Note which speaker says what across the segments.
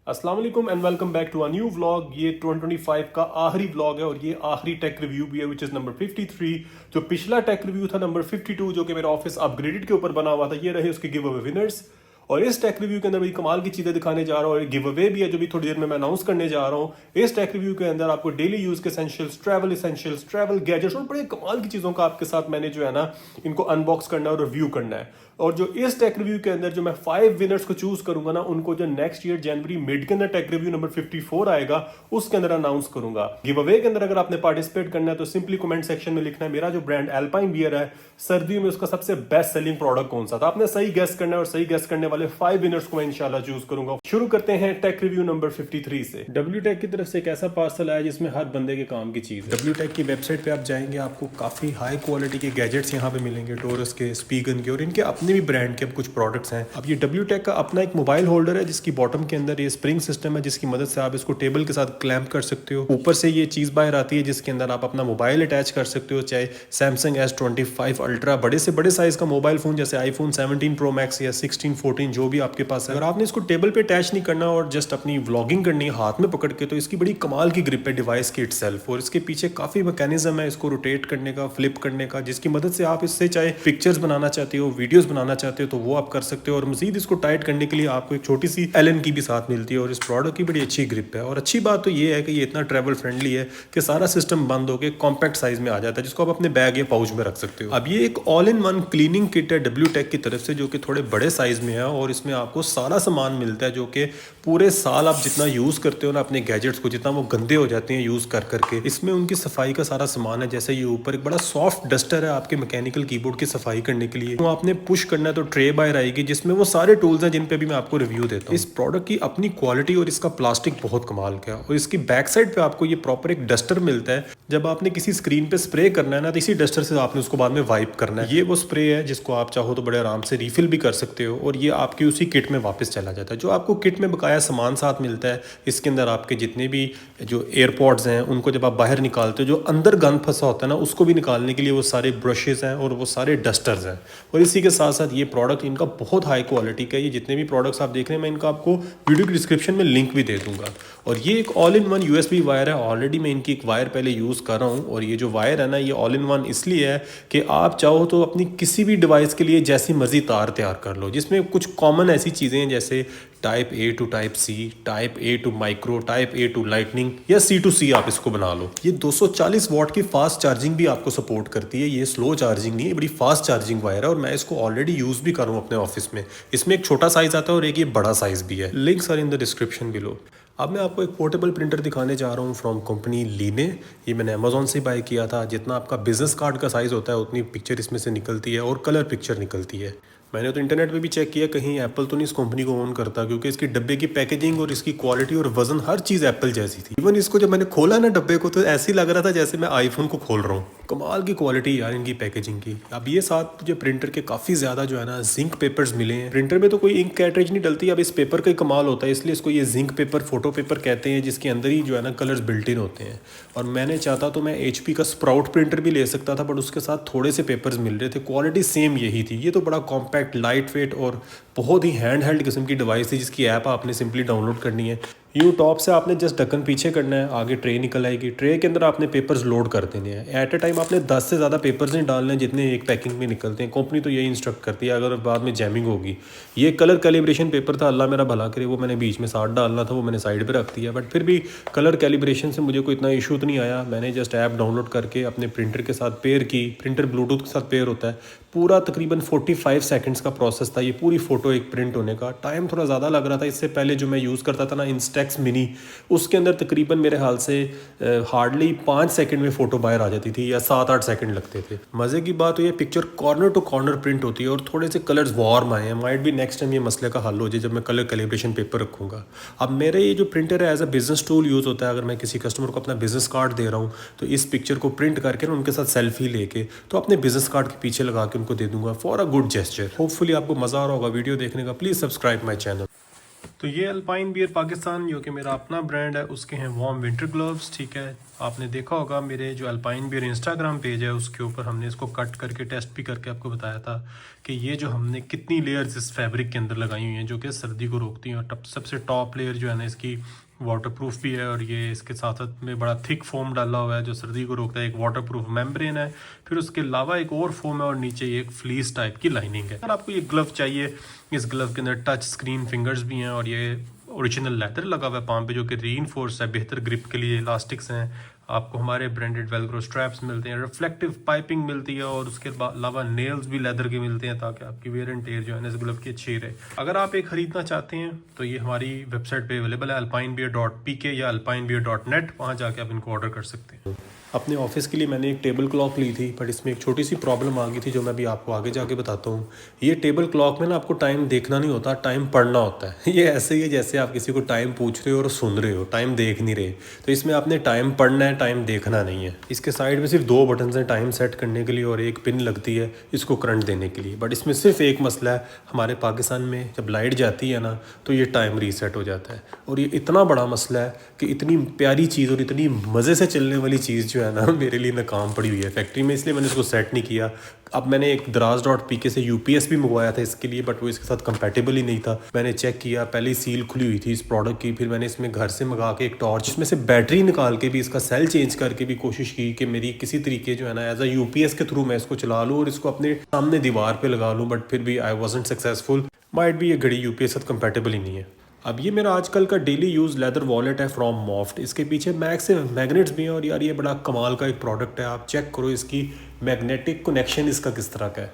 Speaker 1: अस्सलाम वालेकुम and welcome back to a new vlog. ये 2025 का आखिरी व्लॉग है और ये आखिरी टेक रिव्यू भी है विच इज नंबर 53। जो पिछला टेक रिव्यू था नंबर 52 जो कि मेरा ऑफिस अपग्रेडेड के ऊपर बना हुआ था, ये रहे उसके गिव अवे विनर्स। और इस टेक रिव्यू के अंदर बड़ी कमाल की चीजें दिखाने जा रहा हूँ और गिव अवे भी है जो भी थोड़ी देर में मैं अनाउंस करने जा रहा हूँ। इस टेक रिव्यू के अंदर आपको डेली यूज के एसेंशियल्स, ट्रैवल गैजेट्स और बड़े कमाल की चीजों का आपके साथ मैंने जो है ना इनको अनबॉक्स करना है और रिव्यू करना है। और जो इस टेक रिव्यू के अंदर जो मैं 5 विनर्स को चूज करूंगा ना, उनको जो नेक्स्ट ईयर जनवरी मिड के अंदर टेक रिव्यू नंबर 54 आएगा उसके अंदर अनाउंस करूंगा। गिव अवे के अंदर अगर आपने पार्टिसिपेट करना है तो सिंपली कमेंट सेक्शन में लिखना है मेरा जो ब्रांड एल्पाइन बियर है सर्दियों में उसका सबसे बेस्ट सेलिंग प्रोडक्ट कौन सा था। आपने सही गेस करना है और सही गेस करने वाले 5 विनर्स को मैं इंशाल्लाह चूज करूंगा। शुरू करते हैं टेक रिव्यू नंबर 53 से। डब्ल्यू टेक की तरफ से एक ऐसा पार्सल आया जिसमें हर बंदे के काम की चीज है। डब्ल्यू टेक की वेबसाइट पे आप जाएंगे, आपको काफी हाई क्वालिटी के गैजेट्स यहाँ पे मिलेंगे, टोरस के, स्पीगन के और इनके अपने भी ब्रांड के कुछ प्रोडक्ट्स हैं। अब ये डब्ल्यू टेक का अपना एक मोबाइल होल्डर है जिसकी बॉटम के अंदर ये स्प्रिंग सिस्टम है जिसकी मदद से आप इसको टेबल के साथ क्लैंप कर सकते हो। ऊपर से ये चीज बाहर आती है जिसके अंदर आप अपना मोबाइल अटैच कर सकते हो, चाहे सैमसंग S25 अल्ट्रा बड़े से बड़े साइज का मोबाइल फोन जैसे आईफोन 17 प्रो मैक्स या 16, 14 जो भी आपके पास है। अगर आपने इसको टेबल पे अटैच नहीं करना और जस्ट अपनी व्लॉगिंग करनी है हाथ में पकड़ के, तो इसकी बड़ी कमाल की ग्रिप है डिवाइस की इटसेल्फ। और इसके पीछे काफी मैकेनिज्म है इसको रोटेट करने का, फ्लिप करने का, जिसकी मदद से आप इससे चाहे पिक्चर्स बनाना चाहते हो, वीडियोस बनाना चाहते हो तो वो आप कर सकते हो। और मजीद इसको टाइट करने के लिए आपको एक छोटी सी एलन की भी साथ मिलती है और इस प्रोडक्ट की बड़ी अच्छी ग्रिप है। और अच्छी बात तो ये है कि ये इतना ट्रैवल फ्रेंडली है कि सारा सिस्टम बंद होकर कॉम्पैक्ट साइज में आ जाता है जिसको आप अपने बैग या पाउच में रख सकते हो। अब ये एक all in one cleaning kit है डब्ल्यू टेक की तरफ से जो कि थोड़े बड़े साइज में है और इसमें आपको सारा सामान मिलता है जो कि पूरे साल आप जितना यूज करते हो ना अपने गैजेट्स को, जितना वो गंदे हो जाते हैं यूज कर करके, इसमें उनकी सफाई का सारा सामान है। जैसे ये ऊपर एक बड़ा सॉफ्ट डस्टर है आपके मैकेनिकल कीबोर्ड की सफाई करने के लिए, तो आपने पुश करना है तो ट्रे बाहर आएगी जिसमें वो सारे टूल्स हैं जिन पे भी मैं आपको रिव्यू देता हूँ। इस प्रोडक्ट की अपनी क्वालिटी और इसका प्लास्टिक बहुत कमाल का है। और इसकी बैक साइड पे आपको ये प्रॉपर एक डस्टर मिलता है। जब आपने किसी स्क्रीन पे स्प्रे करना है ना तो इसी डस्टर से आपने उसको बाद में वाइप करना है। ये वो स्प्रे है जिसको आप चाहो तो बड़े आराम से रिफिल भी कर सकते हो और ये आपकी उसी किट में वापस चला जाता है। जो आपको किट में बकाया सामान साथ मिलता है, इसके अंदर आपके जितने भी जो एयरपॉड्स हैं उनको जब आप बाहर निकालते हो, जो अंदर गंद फंसा होता है ना उसको भी निकालने के लिए वो सारे ब्रशेस हैं और वो सारे डस्टर्स हैं। और इसी के साथ साथ ये प्रोडक्ट इनका बहुत हाई क्वालिटी का है। ये जितने भी प्रोडक्ट्स आप देख रहे हैं मैं इनका आपको वीडियो की डिस्क्रिप्शन में लिंक भी दे दूंगा। और ये एक all in one USB wire है। ऑलरेडी मैं इनकी एक वायर पहले यूज़ कर रहा हूँ और ये जो वायर है ना ये ऑल इन वन इसलिए है कि आप चाहो तो अपनी किसी भी डिवाइस के लिए जैसी मर्जी तार तैयार कर लो, जिसमें कुछ कॉमन ऐसी चीज़ें हैं जैसे type A to type C, type A to micro, type A to lightning या C to C आप इसको बना लो। ये 240 वॉट की फास्ट चार्जिंग भी आपको सपोर्ट करती है। ये स्लो चार्जिंग नहीं है, बड़ी फास्ट चार्जिंग वायर है और मैं इसको ऑलरेडी यूज़ भी कर रहा हूँ अपने ऑफिस में। इसमें एक छोटा साइज आता है और एक ये बड़ा साइज भी है। Links are in the description below. अब मैं आपको एक पोर्टेबल प्रिंटर दिखाने जा रहा हूँ फ्रॉम कंपनी लीने। ये मैंने अमेजोन से बाय किया था। जितना आपका बिजनेस कार्ड का साइज़ होता है उतनी पिक्चर इसमें से निकलती है और कलर पिक्चर निकलती है। मैंने तो इंटरनेट पे भी चेक किया, कहीं एप्पल तो नहीं इस कंपनी को ओन करता, क्योंकि इसकी डब्बे की पैकेजिंग और इसकी क्वालिटी और वजन हर चीज़ एप्पल जैसी थी। इवन इसको जब मैंने खोला ना डब्बे को तो ऐसे ही लग रहा था जैसे मैं आईफोन को खोल रहा हूँ। कमाल की क्वालिटी यार इनकी पैकेजिंग की। अब ये साथ मुझे प्रिंटर के काफ़ी ज़्यादा जो है ना जिंक पेपर्स मिले हैं। प्रिंटर में तो कोई इंक कैट्रिज नहीं डलती, अब इस पेपर का ही कमाल होता है, इसलिए इसको ये जिंक पेपर, फोटो पेपर कहते हैं, जिसके अंदर ही जो है ना कलर्स बिल्ट इन होते हैं। और मैंने चाहता तो मैं HP का स्प्राउट प्रिंटर भी ले सकता था, बट उसके साथ थोड़े से पेपर्स मिल रहे थे, क्वालिटी सेम यही थी। ये तो बड़ा कॉम्पैक्ट, लाइट वेट और बहुत ही हैंड हेल्ड किस्म की डिवाइस थी जिसकी ऐप आपने सिंपली डाउनलोड करनी है। यूँ टॉप से आपने जस्ट ढक्कन पीछे करना है, आगे ट्रे निकल आएगी। ट्रे के अंदर आपने पेपर्स लोड कर देने हैं। एट ए टाइम आपने 10 से ज़्यादा पेपर्स नहीं डालने हैं जितने एक पैकिंग में निकलते हैं। कंपनी तो यही इंस्ट्रक्ट करती है, अगर बाद में जैमिंग होगी। ये कलर कैलिब्रेशन पेपर था, अल्लाह मेरा भला करे, वो मैंने बीच में साथ डालना था, वो मैंने साइड पर रख दिया। बट फिर भी कलर कैलिब्रेशन से मुझे कोई इतना इशू तो नहीं आया। मैंने जस्ट ऐप डाउनलोड करके अपने प्रिंटर के साथ पेयर की। प्रिंटर ब्लूटूथ के साथ पेयर होता है। पूरा तकरीबन 45 सेकंड्स का प्रोसेस था ये पूरी फ़ोटो एक प्रिंट होने का। टाइम थोड़ा ज़्यादा लग रहा था। इससे पहले जो मैं यूज़ करता था ना इंस्टेक्स मिनी, उसके अंदर तकरीबन मेरे हाल से हार्डली 5 सेकंड में फ़ोटो बाहर आ जाती थी या 7-8 सेकंड लगते थे। मज़े की बात तो ये picture corner to corner print होती है और थोड़े से कलर्स वार्म आए हैं। माइट भी नेक्स्ट टाइम ये मसले का हल हो जाए जब मैं कलर कैलिब्रेशन पेपर रखूँगा। अब मेरे ये जो प्रिंटर है as a business tool use होता है। अगर मैं किसी कस्टमर को अपना बिजनेस कार्ड दे रहा हूँ तो इस पिक्चर को प्रिंट करके ना उनके साथ सेल्फी लेके तो अपने बिजनेस कार्ड के पीछे लगा के उनको दे दूंगा for a good gesture. Hopefully आपको मज़ा आ रहा होगा वीडियो देखने का। Please subscribe my channel. तो ये अल्पाइन बियर पाकिस्तान जो कि मेरा अपना ब्रांड है, उसके हैं वार्म विंटर ग्लव्स। ठीक है, आपने देखा होगा मेरे जो अल्पाइन बियर इंस्टाग्राम पेज है उसके ऊपर हमने इसको कट करके टेस्ट भी करके आपको बताया था कि ये जो हमने कितनी लेयर्स इस फैब्रिक के अंदर लगाई हुई हैं जो कि सर्दी को रोकती हैं। और सबसे टॉप लेयर जो है ना इसकी वाटरप्रूफ भी है, और ये इसके साथ साथ में बड़ा थिक फोम डाला हुआ है जो सर्दी को रोकता है। एक वाटरप्रूफ मेम्ब्रेन है, फिर उसके अलावा एक और फोम है और नीचे ये एक फ्लीस टाइप की लाइनिंग है। अगर आपको ये ग्लव चाहिए, इस ग्लव के अंदर टच स्क्रीन फिंगर्स भी हैं और ये ओरिजिनल लेदर लगा हुआ है पाम पे जो कि रीइंफोर्स है, बेहतर ग्रिप के लिए इलास्टिक्स हैं। आपको हमारे ब्रांडेड वेलक्रो स्ट्रैप्स मिलते हैं, रिफ्लेक्टिव पाइपिंग मिलती है और उसके अलावा नेल्स भी लेदर के मिलते हैं ताकि आपकी वेयर एंड टेयर जो है ना इस ग्लव की अच्छी रहे। अगर आप एक ख़रीदना चाहते हैं तो ये हमारी वेबसाइट पे अवेलेबल है alpinebeer.pk या alpinebeer.net, वहाँ जाके आप इनको ऑर्डर कर सकते हैं। अपने ऑफिस के लिए मैंने एक टेबल क्लॉक ली थी, बट इसमें एक छोटी सी प्रॉब्लम आ गई थी जो मैं भी आपको आगे जाके बताता हूँ। ये टेबल क्लॉक में ना आपको टाइम देखना नहीं होता, टाइम पढ़ना होता है। ये ऐसे ही है जैसे आप किसी को टाइम पूछ रहे हो और सुन रहे हो, टाइम देख नहीं रहे। तो इसमें आपने टाइम पढ़ना है, टाइम देखना नहीं है। इसके साइड में सिर्फ 2 बटन हैं टाइम सेट करने के लिए और एक पिन लगती है इसको करंट देने के लिए। बट इसमें सिर्फ एक मसला है, हमारे पाकिस्तान में जब लाइट जाती है ना तो ये टाइम रीसेट हो जाता है। और ये इतना बड़ा मसला है कि इतनी प्यारी चीज़ और इतनी मज़े से चलने वाली चीज़ जो है ना मेरे लिए नाकाम पड़ी हुई है फैक्ट्री में, इसलिए मैंने इसको सेट नहीं किया। अब मैंने एक Draz.pk से UPS भी मंगवाया था इसके लिए, बट वो इसके साथ कंपैटिबल ही नहीं था। मैंने चेक किया, पहले ही सील खुली हुई थी इस प्रोडक्ट की। फिर मैंने इसमें घर से मंगा के एक टॉर्च, इसमें से बैटरी निकाल के भी इसका सेल चेंज करके भी कोशिश की कि मेरी किसी तरीके जो है ना एज अ UPS के थ्रू मैं इसको चला लूँ और इसको अपने सामने दीवार पर लगा लूँ, बट फिर भी आई वॉजंट सक्सेसफुल। माइट भी ये घड़ी UPS साथ कंपैटिबल ही नहीं है। अब ये मेरा आजकल का डेली यूज़ लेदर वॉलेट है फ्रॉम मॉफ्ट। इसके पीछे मैक्स से मैग्नेट्स भी हैं और यार ये बड़ा कमाल का एक प्रोडक्ट है। आप चेक करो इसकी मैग्नेटिक कनेक्शन इसका किस तरह का है।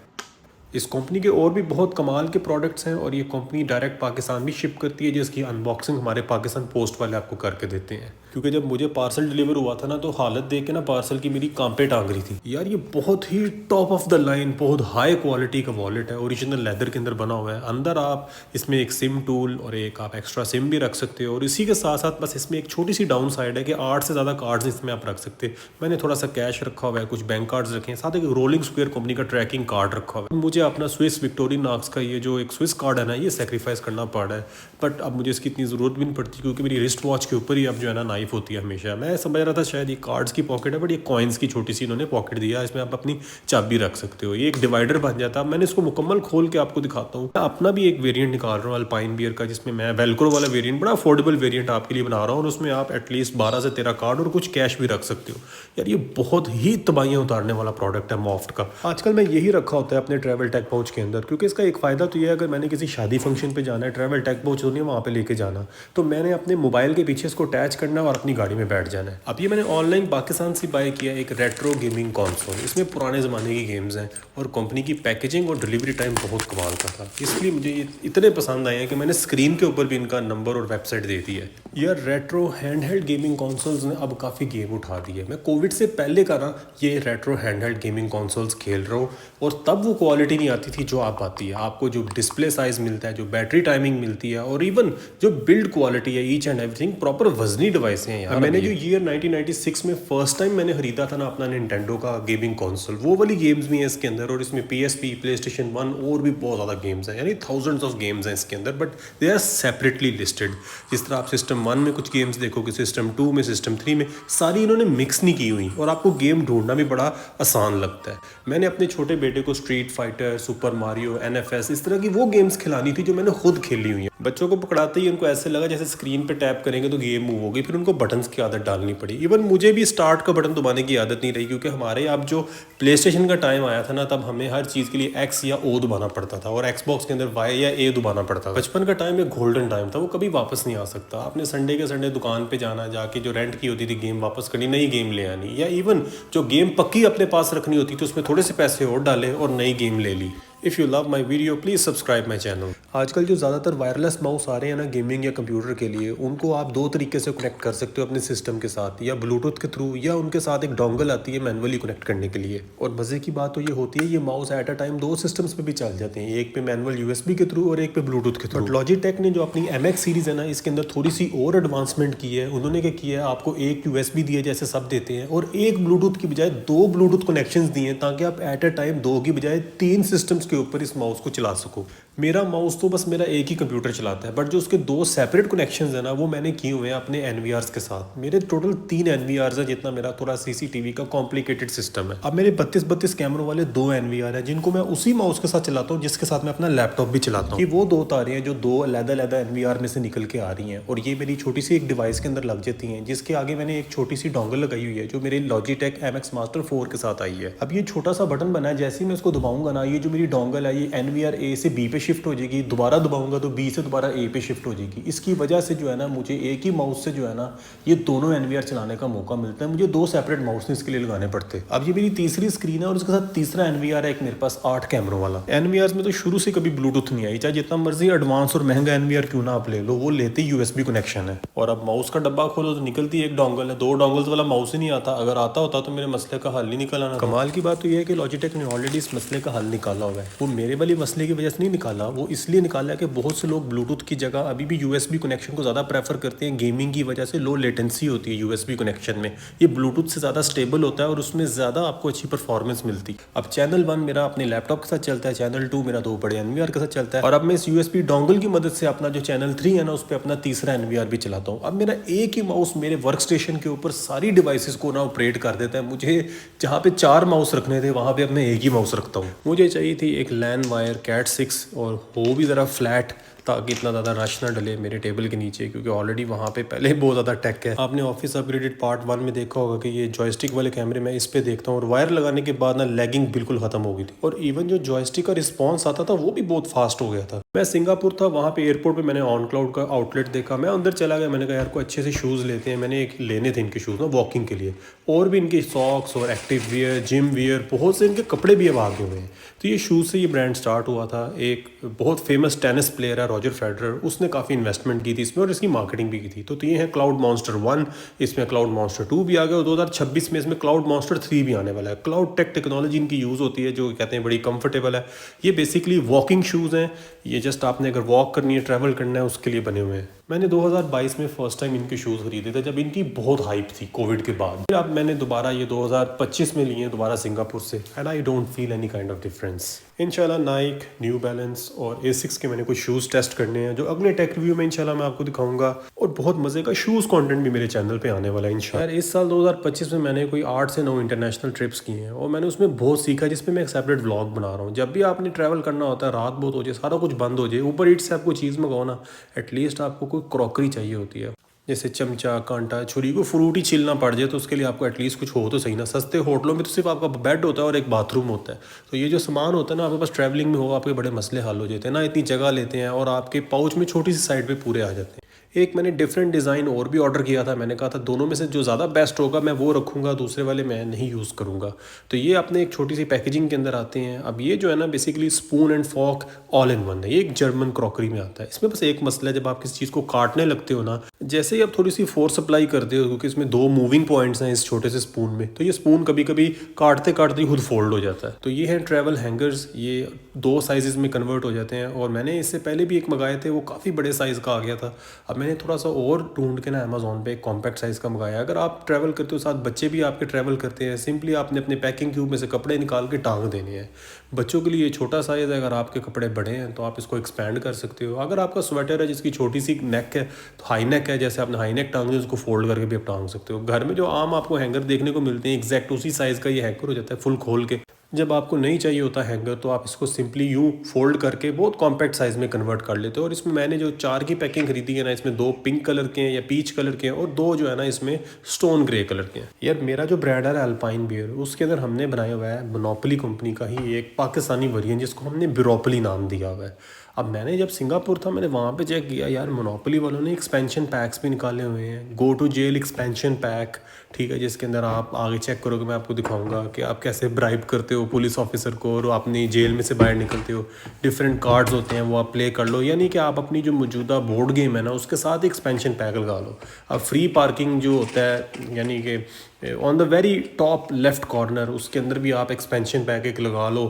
Speaker 1: इस कंपनी के और भी बहुत कमाल के प्रोडक्ट्स हैं और ये कंपनी डायरेक्ट पाकिस्तान भी शिप करती है, जिसकी अनबॉक्सिंग हमारे पाकिस्तान पोस्ट वाले आपको करके देते हैं। क्योंकि जब मुझे पार्सल डिलीवर हुआ था ना तो हालत देख के ना पार्सल की मेरी कांपे टांग रही थी। यार ये बहुत ही टॉप ऑफ द लाइन, बहुत हाई क्वालिटी का वॉलेट है, ओरिजिनल लेदर के अंदर बना हुआ है। अंदर आप इसमें एक सिम टूल और एक आप एक्स्ट्रा सिम भी रख सकते हो। और इसी के साथ साथ बस इसमें एक छोटी सी डाउन साइड है कि 8 से ज़्यादा कार्ड्स इसमें आप रख सकते हैं। मैंने थोड़ा सा कैश रखा हुआ है, कुछ बैंक कार्ड्स रखे हैं, साथ एक रोलिंग स्क्वायर कंपनी का ट्रैकिंग कार्ड रखा हुआ है। मुझे अपना स्विस विक्टोरिनॉक्स का ये जो एक स्विस कार्ड है ना ये सेक्रीफाइस करना पड़ा है, बट अब मुझे इसकी इतनी ज़रूरत भी नहीं पड़ती क्योंकि मेरी रिस्ट वॉच के ऊपर ही अब जो है ना नाइफ होती है हमेशा। मैं समझ रहा था शायद ये कार्ड्स की पॉकेट है, बट ये कॉइन्स की छोटी सी इन्होंने पॉकेट दिया, इसमें आप अपनी चाबी रख सकते हो। ये एक डिवाइडर बन जाता है। मैंने इसको मुकम्मल खोल के आपको दिखाता हूँ। मैं अपना भी एक वेरिएंट निकाल रहा हूँ अल्पाइन बियर का, जिसमें मैं वेलक्रो वाला वेरिएंट, बड़ा अफोर्डेबल वेरिएंट आपके लिए बना रहा हूँ और उसमें आप एटलीस्ट 12 से 13 कार्ड और कुछ कैश भी रख सकते हो। यार ये बहुत ही तबाहियाँ उतारने वाला प्रोडक्ट है मॉफ्ट का। आजकल मैं यही रखा होता है अपने ट्रैवल टैग पाउच के अंदर, क्योंकि इसका एक फ़ायदा तो ये है अगर मैंने किसी शादी फंक्शन पे जाना है, ट्रैवल टैग पाउच नहीं है वहाँ पे लेके जाना, तो मैंने अपने मोबाइल के पीछे इसको अटैच करना है और अपनी गाड़ी में बैठ जाना है। अब ये मैंने ऑनलाइन पाकिस्तान से बाय किया एक रेट्रो गेमिंग कंसोल। इसमें पुराने ज़माने की गेम्स हैं और कंपनी की पैकेजिंग और डिलीवरी टाइम बहुत कमाल का था, इसलिए मुझे ये इतने पसंद आए हैं कि मैंने स्क्रीन के ऊपर भी इनका नंबर और वेबसाइट दे दी है। यार रेट्रो हैंडहेल्ड गेमिंग कंसोल्स ने अब काफ़ी गेम उठा दी है। मैं कोविड से पहले का ना ये रेट्रो हैंडहेल्ड गेमिंग कंसोल्स खेल रहा हूँ और तब वो क्वालिटी नहीं आती थी जो आप आती है। आपको जो डिस्प्ले साइज़ मिलता है, जो बैटरी टाइमिंग मिलती है और इवन जो बिल्ड क्वालिटी है, ईच एंड एवरीथिंग प्रॉपर वजनी डिवाइस हैं यार। मैंने जो ईयर 1996 में फर्स्ट टाइम मैंने खरीदा था ना अपना निंटेंडो का गेमिंग कंसोल, वो वाली गेम्स भी हैं इसके अंदर और इसमें PSP, PlayStation 1 और भी बहुत ज़्यादा गेम्स हैं, यानी थाउजेंड्स ऑफ गेम्स हैं इसके अंदर, but they are separately listed. जिस तरह आप सिस्टम 1 में कुछ गेम्स देखोगे, सिस्टम 2 में, सिस्टम 3 में, सारी इन्होंने मिक्स नहीं की हुई और आपको गेम ढूंढना भी बड़ा आसान लगता है। मैंने अपने छोटे बेटे को street fighter, super Mario, NFS इस तरह की वो गेम्स खिलानी थी जो मैंने खुद खेली हुई है। बच्चों को पकड़ाते ही उनको ऐसे लगा जैसे स्क्रीन पे टैप करेंगे तो गेम मूव होगी, फिर उनको बटन्स की आदत डालनी पड़ी। इवन मुझे भी स्टार्ट का बटन दबाने की आदत नहीं रही क्योंकि हमारे अब जो प्ले स्टेशन का टाइम आया था ना तब हमें हर चीज़ के लिए X या O दबाना पड़ता था और Xbox के अंदर Y या A दबाना पड़ता था। बचपन का टाइम एक गोल्डन टाइम था, वो कभी वापस नहीं आ सकता। आपने संडे के संडे दुकान पे जाना, जाके जो रेंट की होती थी गेम वापस करनी, नई गेम ले आनी, या इवन जो गेम पक्की अपने पास रखनी होती थी उसमें थोड़े से पैसे और डाले और नई गेम ले ली। If you love my video please subscribe my channel. आजकल जो ज़्यादातर वायरलेस माउस आ रहे हैं ना गेमिंग या कंप्यूटर के लिए, उनको आप 2 तरीके से कनेक्ट कर सकते हो अपने सिस्टम के साथ, या ब्लूटूथ के थ्रू या उनके साथ एक डोंगल आती है मैनुअली कनेक्ट करने के लिए। और मज़े की बात तो ये होती है ये mouse at a time 2 systems पे भी चल जाते हैं, एक पे मैनुअल USB के थ्रू और एक पे ब्लूटूथ के थ्रू। लॉजिटेक ने जो अपनी MX सीरीज़ है ना इसके अंदर थोड़ी सी और एडवांसमेंट की है। उन्होंने क्या किया है, आपको एक USB दिए जैसे सब देते हैं और एक ब्लूटूथ की बजाय 2 ब्लूटूथ कनेक्शंस दिए हैं ताकि आप एट अ टाइम 2 की बजाय 3 सिस्टम्स उसके ऊपर इस माउस को चला सकूँ। मेरा माउस तो बस मेरा एक ही कंप्यूटर चलाता है, बट जो उसके 2 सेपरेट कनेक्शंस हैं ना वो मैंने किए हुए हैं अपने NVRs के साथ। मेरे टोटल 3 NVRs है, जितना मेरा थोड़ा CCTV का कॉम्प्लिकेटेड सिस्टम है। अब मेरे 32 कैमरों वाले 2 NVR है जिनको मैं उसी माउस के साथ चलाता हूँ जिसके साथ मैं अपना लैपटॉप भी चलाता हूँ। ये वो 2 तारें हैं जो 2 अलग-अलग NVR में से निकल के आ रही हैं और ये मेरी छोटी सी एक डिवाइस के अंदर लग जाती हैं, जिसके आगे मैंने एक छोटी सी डोंगल लगाई हुई है जो मेरे Logitech MX Master 4 के साथ आई है। अब ये छोटा सा बटन बना है, जैसे ही मैं इसको दबाऊंगा ना, ये जो मेरी डोंगल है ये NVR A से B पे शिफ्ट हो जाएगी, दोबारा दबाऊंगा तो B से दोबारा A पे शिफ्ट हो जाएगी। इसकी वजह से जो है ना मुझे एक ही माउस से जो है ना ये दोनों NVR चलाने का मौका मिलता है। मुझे 2 सेपरेट माउस इसके लिए लगाने पड़ते। अब ये मेरी तीसरी स्क्रीन है और उसके साथ तीसरा NVR है एक मेरे पास 8 कैमरों वाला। NVRs में तो शुरू से कभी ब्लूटूथ नहीं आई, चाहे जितना मर्जी एडवांस और महंगा NVR क्यों ना आप ले लो, वो लेते USB कनेक्शन है। और अब माउस का डब्बा खोलो तो निकलती एक डोंगल है। 2 डोंगल्स वाला माउस ही नहीं आता, अगर आता होता तो मेरे मसले का हल ही निकल आना। कमाल की बात तो ये है कि Logitech ने ऑलरेडी इस मसले का हल निकाला हुआ है। वो मेरे वाली मसले की वजह से नहीं निकाला, वो इसलिए निकाला है कि बहुत से लोग ब्लूटूथ की जगह अभी भी USB कनेक्शन को ज़्यादा प्रेफर करते हैं। गेमिंग की वजह से लो लेटेंसी होती है USB कनेक्शन में, ये ब्लूटूथ से ज़्यादा स्टेबल होता है और उसमें ज़्यादा आपको अच्छी परफॉर्मेंस मिलती। अब चैनल 1 मेरा अपने लैपटॉप के साथ चलता है, चैनल 2 मेरा 2 बड़े NVR के साथ चलता है और अब मैं इस USB डोंगल की मदद से अपना जो चैनल 3 है ना उस पर अपना तीसरा NVR भी चलाता हूँ। अब मेरा एक ही माउस मेरे वर्क स्टेशन के ऊपर सारी डिवाइसेस को ना ऑपरेट कर देता है। मुझे जहाँ पे 4 माउस रखने थे वहाँ पे अब मैं एक ही माउस रखता हूँ। मुझे चाहिए थी एक LAN वायर Cat 6 और हो भी ज़रा फ्लैट, ताकि इतना ज़्यादा रश ना डले मेरे टेबल के नीचे, क्योंकि ऑलरेडी वहाँ पे पहले बहुत ज़्यादा टेक है। आपने ऑफिस अपग्रेडेड पार्ट 1 में देखा होगा कि ये जॉयस्टिक वाले कैमरे मैं इस पे देखता हूँ और वायर लगाने के बाद ना लैगिंग बिल्कुल ख़त्म हो गई थी और इवन जो जॉयस्टिक का रिस्पॉन्स आता था वो भी बहुत फास्ट हो गया था। मैं सिंगापुर था, वहाँ पे एयरपोर्ट पे मैंने ऑन क्लाउड का आउटलेट देखा, मैं अंदर चला गया, मैंने कहा यार को अच्छे से शूज़ लेते हैं। मैंने एक लेने थे इनके शूज़ ना वॉकिंग के लिए, और भी इनके सॉक्स और एक्टिव वियर, जिम वियर, बहुत से इनके कपड़े भी अब आ गए हुए हैं। तो ये शूज़ से ये ब्रांड स्टार्ट हुआ था। एक बहुत फेमस टेनिस प्लेयर है रॉजर फेडरर, उसने काफ़ी इन्वेस्टमेंट की थी इसमें और इसकी मार्केटिंग भी की थी। तो ये है क्लाउड मॉन्स्टर 1, इसमें क्लाउड मॉन्स्टर 2 भी आ गया और 2026 में इसमें क्लाउड मॉन्स्टर 3 भी आने वाला है। क्लाउड टेक टेक्नोलॉजी इनकी यूज़ होती है जो कहते हैं बड़ी कंफर्टेबल है। ये बेसिकली वॉकिंग शूज़ हैं, ये जस्ट आपने अगर वॉक करनी है, ट्रैवल करना है, उसके लिए बने हुए हैं। मैंने 2022 में फर्स्ट टाइम इनके शूज़ खरीदे थे जब इनकी बहुत हाइप थी कोविड के बाद। फिर अब मैंने दोबारा ये 2025 में लिए हैं दोबारा सिंगापुर से, and I don't feel any kind of difference. इंशाल्लाह नाइक, न्यू बैलेंस और एसिक्स के मैंने कुछ शूज़ टेस्ट करने हैं जो अगले टेक रिव्यू में इंशाल्लाह मैं आपको दिखाऊंगा, और बहुत मज़े का शूज़ कंटेंट भी मेरे चैनल पे आने वाला है इंशाल्लाह। इस साल 2025 में मैंने कोई 8 से 9 इंटरनेशनल ट्रिप्स की हैं और मैंने उसमें बहुत सीखा, जिसमें मैं एक सेपरेट व्लॉग बना रहा हूँ। जब भी आपने ट्रैवल करना होता है, रात बहुत हो जाए, सारा कुछ बंद हो जाए, ऊबर ईट्स से आपको चीज़ मंगाओ ना, एटलीस्ट आपको कोई क्रॉकरी चाहिए होती है, जैसे चमचा, कांटा, छुरी, को फ्रूट ही छीलना पड़ जाए तो उसके लिए आपको एटलीस्ट कुछ हो तो सही ना। सस्ते होटलों में तो सिर्फ आपका बेड होता है और एक बाथरूम होता है। तो ये जो सामान होता है ना, आपके पास ट्रैवलिंग में हो, आपके बड़े मसले हल हो जाते हैं ना, इतनी जगह लेते हैं और आपके पाउच में छोटी सी साइड पे पूरे आ जाते हैं। एक मैंने डिफरेंट डिज़ाइन और भी ऑर्डर किया था, मैंने कहा था दोनों में से जो ज़्यादा बेस्ट होगा मैं वो रखूँगा, दूसरे वाले मैं नहीं यूज़ करूँगा। तो ये अपने एक छोटी सी पैकेजिंग के अंदर आते हैं। अब ये जो है ना basically spoon and fork all in one है, ये एक जर्मन क्रॉकरी में आता है। इसमें बस एक मसला है, जब आप किसी चीज़ को काटने लगते हो ना, जैसे ही आप थोड़ी सी फोर्स अप्लाई करते हो, क्योंकि इसमें 2 मूविंग पॉइंट्स हैं इस छोटे से स्पून में, तो ये स्पून कभी कभी काटते काटते ही खुद फोल्ड हो जाता है। तो ये हैं ट्रैवल हैंगर्स, ये 2 साइजेस में कन्वर्ट हो जाते हैं और मैंने इससे पहले भी एक मंगाए थे, वो काफ़ी बड़े साइज़ का आ गया था। अब मैंने थोड़ा सा और ढूंढ के ना अमेजोन पे एक कॉम्पैक्ट साइज़ का मंगाया। अगर आप ट्रैवल करते हो, साथ बच्चे भी आपके ट्रैवल करते हैं, सिंपली आपने अपने पैकिंग क्यूब में से कपड़े निकाल के टांग देने हैं। बच्चों के लिए छोटा साइज़ है, अगर आपके कपड़े बड़े हैं तो आप इसको एक्सपैंड कर सकते हो। अगर आपका स्वेटर है जिसकी छोटी सी नेक है, तो हाई नेक है, जैसे आपने हाई नेक टांग दी, उसको फोल्ड करके भी आप टांग सकते हो। घर में जो आम आपको हैंगर देखने को मिलते हैं, एग्जैक्ट उसी साइज़ का ये हैंगर हो जाता है फुल खोल के। जब आपको नहीं चाहिए होता हैंगर तो आप इसको सिंपली यूँ फोल्ड करके बहुत कॉम्पैक्ट साइज़ में कन्वर्ट कर लेते हो। और इसमें मैंने जो 4 की पैकिंग खरीदी है ना, इसमें 2 पिंक कलर के हैं या पीच कलर के हैं और 2 जो है ना इसमें स्टोन ग्रे कलर के हैं। यार मेरा जो ब्रांड है अल्पाइन बियर, उसके अंदर हमने बनाया हुआ है मोनोपोली कंपनी का ही एक पाकिस्तानी वेरिएंट जिसको हमने बिरोपोली नाम दिया हुआ है। अब मैंने जब सिंगापुर था, मैंने वहाँ पे चेक किया, यार मोनोपोली वालों ने एक्सपेंशन पैक्स भी निकाले हुए हैं। Go to jail expansion pack, ठीक है, जिसके अंदर आप आगे चेक करोगे, मैं आपको दिखाऊंगा कि आप कैसे ब्राइब करते हो पुलिस ऑफिसर को और अपनी जेल में से बाहर निकलते हो। डिफरेंट कार्ड्स होते हैं, वो आप प्ले कर लो, यानी कि आप अपनी जो मौजूदा बोर्ड गेम है ना उसके साथ एक्सपेंशन पैक लगा लो। अब फ्री पार्किंग जो होता है, यानी कि on the very top left corner, उसके अंदर भी आप एक्सपेंशन पैक एक लगा लो।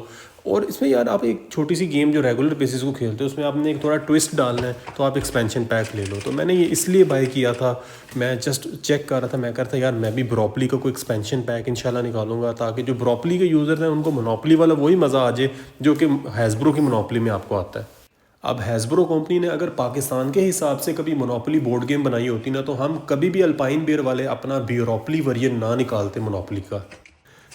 Speaker 1: और इसमें यार आप एक छोटी सी गेम जो रेगुलर बेसिस को खेलते हो उसमें आपने एक थोड़ा ट्विस्ट डालना है तो आप एक्सपेंशन पैक ले लो। तो मैंने ये इसलिए बाय किया था, मैं जस्ट चेक कर रहा था, मैं कह रहा था यार मैं भी ब्रोपली का कोई एक्सपेंशन पैक इंशाल्लाह निकालूंगा ताकि जो ब्रोपली के यूज़र्स हैं उनको मोनोपली वाला वही मज़ा आ जाए जो कि हैज़ब्रो की मोनोपली में आपको आता है। अब हैज़ब्रो कंपनी ने अगर पाकिस्तान के हिसाब से कभी मोनोपली बोर्ड गेम बनाई होती ना तो हम कभी भी अल्पाइन बियर वाले अपना ब्यूरोपली वेरिएंट ना निकालते मोनोपली का।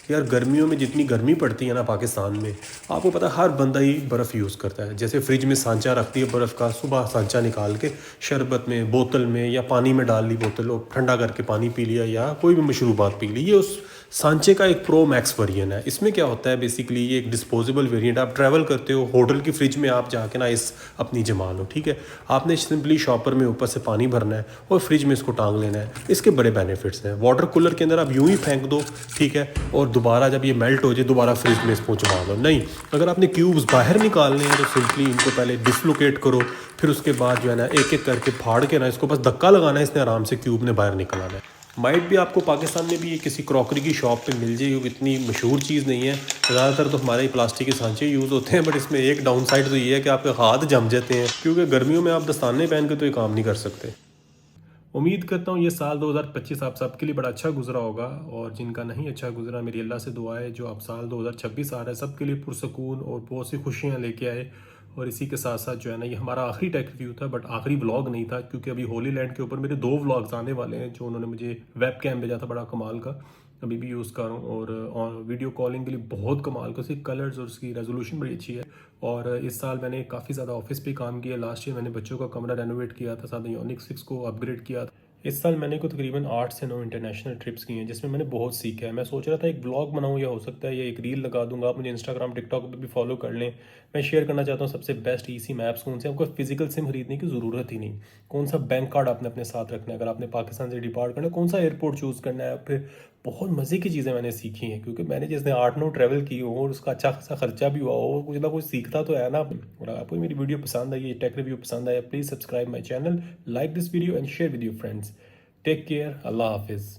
Speaker 1: यार गर्मियों में जितनी गर्मी पड़ती है ना पाकिस्तान में, आपको पता है हर बंदा ही बर्फ़ यूज़ करता है। जैसे फ्रिज में सांचा रखती है बर्फ़ का, सुबह सांचा निकाल के शरबत में, बोतल में या पानी में डाल ली बोतल और ठंडा करके पानी पी लिया या कोई भी मशरूबात पी ली। ये उस सांचे का एक प्रो मैक्स वेरिएंट है। इसमें क्या होता है बेसिकली ये एक डिस्पोजेबल वेरिएंट, आप ट्रैवल करते हो होटल की फ्रिज में आप जाके ना इस अपनी जमा लो, ठीक है। आपने सिंपली शॉपर में ऊपर से पानी भरना है और फ्रिज में इसको टांग लेना है। इसके बड़े बेनिफिट्स हैं। वाटर कूलर के अंदर आप यूं ही फेंक दो, ठीक है, और दोबारा जब ये मेल्ट हो जाए दोबारा फ्रिज में इसको जमा दो। नहीं, अगर आपने क्यूब्स बाहर निकालने हैं तो सिंपली इनको पहले डिसलोकेट करो, फिर उसके बाद जो है ना एक एक करके फाड़ के ना इसको बस धक्का लगाना है, इसने आराम से क्यूब ने बाहर निकल आना है। माइट भी आपको पाकिस्तान में भी ये किसी क्रॉकरी की शॉप पे मिल जाए, क्योंकि इतनी मशहूर चीज़ नहीं है। ज़्यादातर तो हमारे ही प्लास्टिक के सांचे यूज़ होते हैं, बट इसमें एक डाउन साइड तो ये है कि आपके हाथ जम जाते हैं, क्योंकि गर्मियों में आप दस्ताने पहन के तो ये काम नहीं कर सकते। उम्मीद करता हूँ ये साल 2025 आप सबके लिए बड़ा अच्छा गुजरा होगा, और जिनका नहीं अच्छा गुजरा मेरी अल्लाह से दुआ है जो अब साल 2026 आ रहा है सबके लिए पुरसकून और बहुत सी खुशियाँ लेके आए। और इसी के साथ साथ जो है ना ये हमारा आखिरी टेक रिव्यू था, बट आखिरी व्लॉग नहीं था, क्योंकि अभी होली लैंड के ऊपर मेरे 2 व्लॉग्स आने वाले हैं जो उन्होंने मुझे वेब कैम भेजा था, बड़ा कमाल का, अभी भी यूज़ कर रहा हूँ। और वीडियो कॉलिंग के लिए बहुत कमाल का, उसकी कलर्स और उसकी रेजोल्यूशन बड़ी अच्छी है। और इस साल मैंने काफ़ी ज़्यादा ऑफिस पे काम किया। लास्ट ईयर मैंने बच्चों का कमरा रेनोवेट किया था, साथ ही यूनिक 6 को अपग्रेड किया था। इस साल मैंने को तकरीबन 8 से 9 इंटरनेशनल ट्रिप्स की हैं, जिसमें मैंने बहुत सीखा है। मैं सोच रहा था एक ब्लॉग बनाऊं, या हो सकता है ये एक रील लगा दूंगा, आप मुझे इंस्टाग्राम टिकटॉक पे भी फॉलो कर लें। मैं शेयर करना चाहता हूँ सबसे बेस्ट ईसी मैप्स कौन से, आपको फिजिकल सिम खरीदने की ज़रूरत ही नहीं। कौन सा बैंक कार्ड आपने अपने साथ रखना है अगर आपने पाकिस्तान से डिपार्ट करना है, कौन सा एयरपोर्ट चूज़ करना है। फिर बहुत मज़े की चीज़ें मैंने सीखी हैं, क्योंकि मैंने जिसने 8-9 ट्रैवल की हो और उसका अच्छा खासा खर्चा भी हुआ हो, कुछ ना कुछ सीखता तो है ना। और आपको मेरी वीडियो पसंद आई, ये टेक रिव्यू पसंद आया, please subscribe my channel, like this video and share with your friends. Take care, अल्लाह हाफिज़।